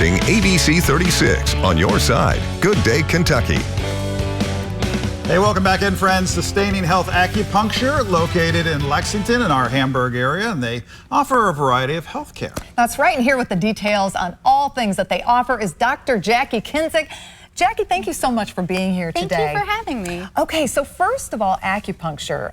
watching ABC 36 on your side. Good day, Kentucky. Hey, welcome back in, friends. Sustaining Health Acupuncture, located in Lexington in our Hamburg area, and they offer a variety of health care. That's right, and here with the details on all things that they offer is Dr. Jacqui Kinzig. Jacqui, thank you so much for being here today. Thank you for having me. Okay, so first of all, acupuncture.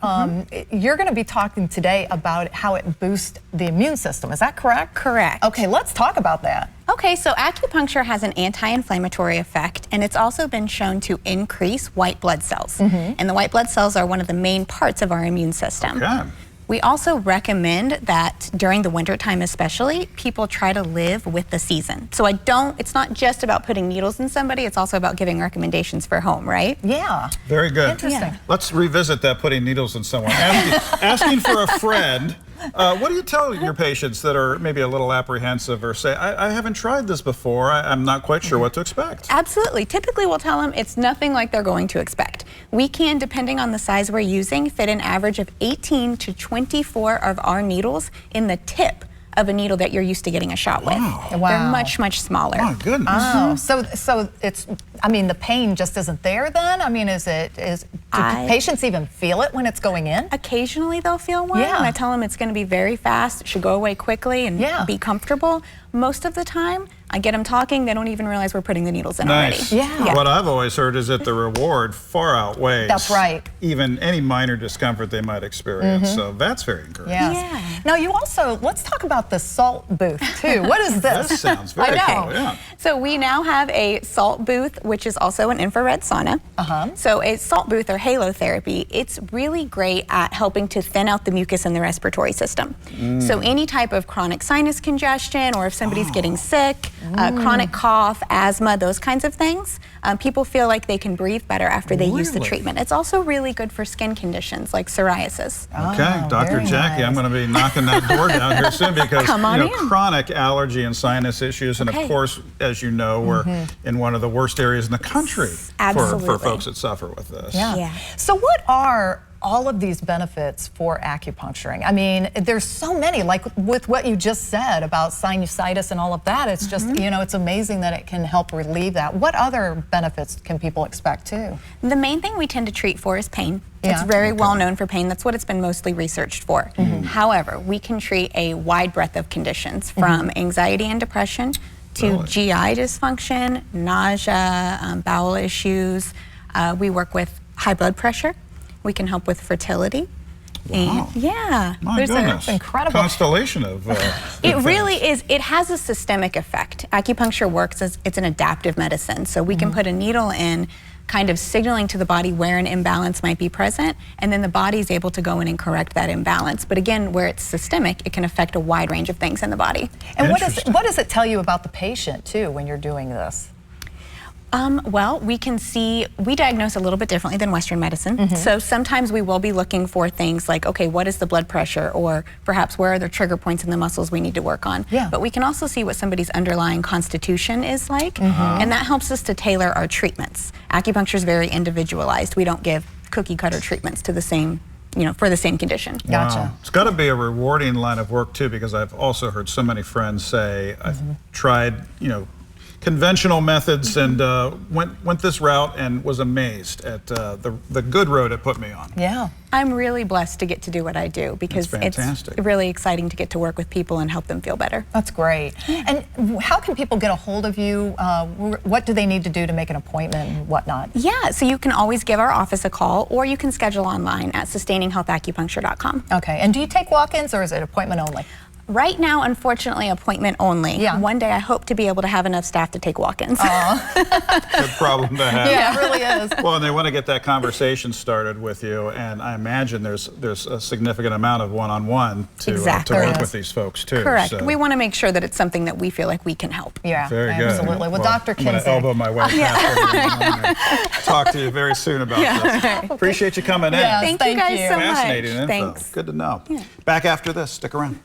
You're going to be talking today about how it boosts the immune system. Is that correct? Correct. Okay, let's talk about that. Okay, so acupuncture has an anti-inflammatory effect, and it's also been shown to increase white blood cells. And the white blood cells are one of the main parts of our immune system. Okay. We also recommend that during the winter time especially, people try to live with the season. So it's not just about putting needles in somebody, it's also about giving recommendations for home, right? Yeah. Very good. Interesting. Yeah. Let's revisit that putting needles in someone. Asking for a friend. What do you tell your patients that are maybe a little apprehensive or say, I haven't tried this before, I'm not quite sure what to expect? Absolutely. Typically we'll tell them it's nothing like they're going to expect. We can, depending on the size we're using, fit an average of 18 to 24 of our needles in the tip of a needle that you're used to getting a shot with. Wow. They're much, much smaller. My goodness. Oh, so it's, I mean, the pain just isn't there then? I mean, do patients even feel it when it's going in? Occasionally they'll feel one, Yeah. and I tell them it's going to be very fast, it should go away quickly and be comfortable. Most of the time, I get them talking, they don't even realize we're putting the needles in Nice. already. Yeah. What I've always heard is that the reward far outweighs That's right. even any minor discomfort they might experience. So that's very encouraging. Yes. Yeah. Now you also, let's talk about the salt booth too. What is this? This sounds very I cool. know. Yeah. So we now have a salt booth, which is also an infrared sauna. So a salt booth or halotherapy, it's really great at helping to thin out the mucus in the respiratory system. So any type of chronic sinus congestion, or if somebody's getting sick, chronic cough, asthma, those kinds of things, people feel like they can breathe better after they use the Really? treatment. It's also really good for skin conditions like psoriasis. Okay, Dr. very Jacqui, I'm nice. going to be knocking that door down here soon because Come on in. chronic allergy and sinus issues, and of Okay. course, as you know, we're in one of the worst areas in the country for Absolutely. folks that suffer with this. Yeah. So what are all of these benefits for acupuncturing? I mean, there's so many, like with what you just said about sinusitis and all of that. It's just, you know, it's amazing that it can help relieve that. What other benefits can people expect too? The main thing we tend to treat for is pain. Yeah. It's very well known for pain. That's what it's been mostly researched for. However, we can treat a wide breadth of conditions from anxiety and depression to Really? GI dysfunction, nausea, bowel issues. We work with high blood pressure. We can help with fertility. Wow. And yeah, My goodness. incredible. Constellation of it really is. It has a systemic effect. Acupuncture works as it's an adaptive medicine. So we can put a needle in, kind of signaling to the body where an imbalance might be present, and then the body is able to go in and correct that imbalance. But again, where it's systemic, it can affect a wide range of things in the body. And what Interesting. does it tell you about the patient too when you're doing this? Well, we diagnose a little bit differently than Western medicine. So sometimes we will be looking for things like, okay, what is the blood pressure? Or perhaps where are the trigger points in the muscles we need to work on? Yeah. But we can also see what somebody's underlying constitution is like, and that helps us to tailor our treatments. Acupuncture is very individualized. We don't give cookie cutter treatments to the same, for the same condition. Gotcha. Wow. It's got to be a rewarding line of work too, because I've also heard so many friends say, I've tried, conventional methods and went this route and was amazed at the good road it put me on. Yeah. I'm really blessed to get to do what I do because That's it's fantastic. really exciting to get to work with people and help them feel better. That's great. And how can people get a hold of you? What do they need to do to make an appointment and whatnot? Yeah, so you can always give our office a call, or you can schedule online at sustaininghealthacupuncture.com. Okay. And do you take walk-ins or is it appointment only? Right now, unfortunately, appointment only. Yeah. One day I hope to be able to have enough staff to take walk-ins. Good problem to have. Yeah, it really is. Well, and they want to get that conversation started with you, and I imagine there's a significant amount of one-on-one to Exactly. work There is. with these folks too. Correct. So. We want to make sure that it's something that we feel like we can help. Yeah, Very good. absolutely. Well, Dr. I'm going to Kinzig. elbow my way past talk to you very soon about this. Appreciate you coming in. Yes, Thank thank you guys you. so much. Fascinating info. Thanks. Good to know. Back after this. Stick around.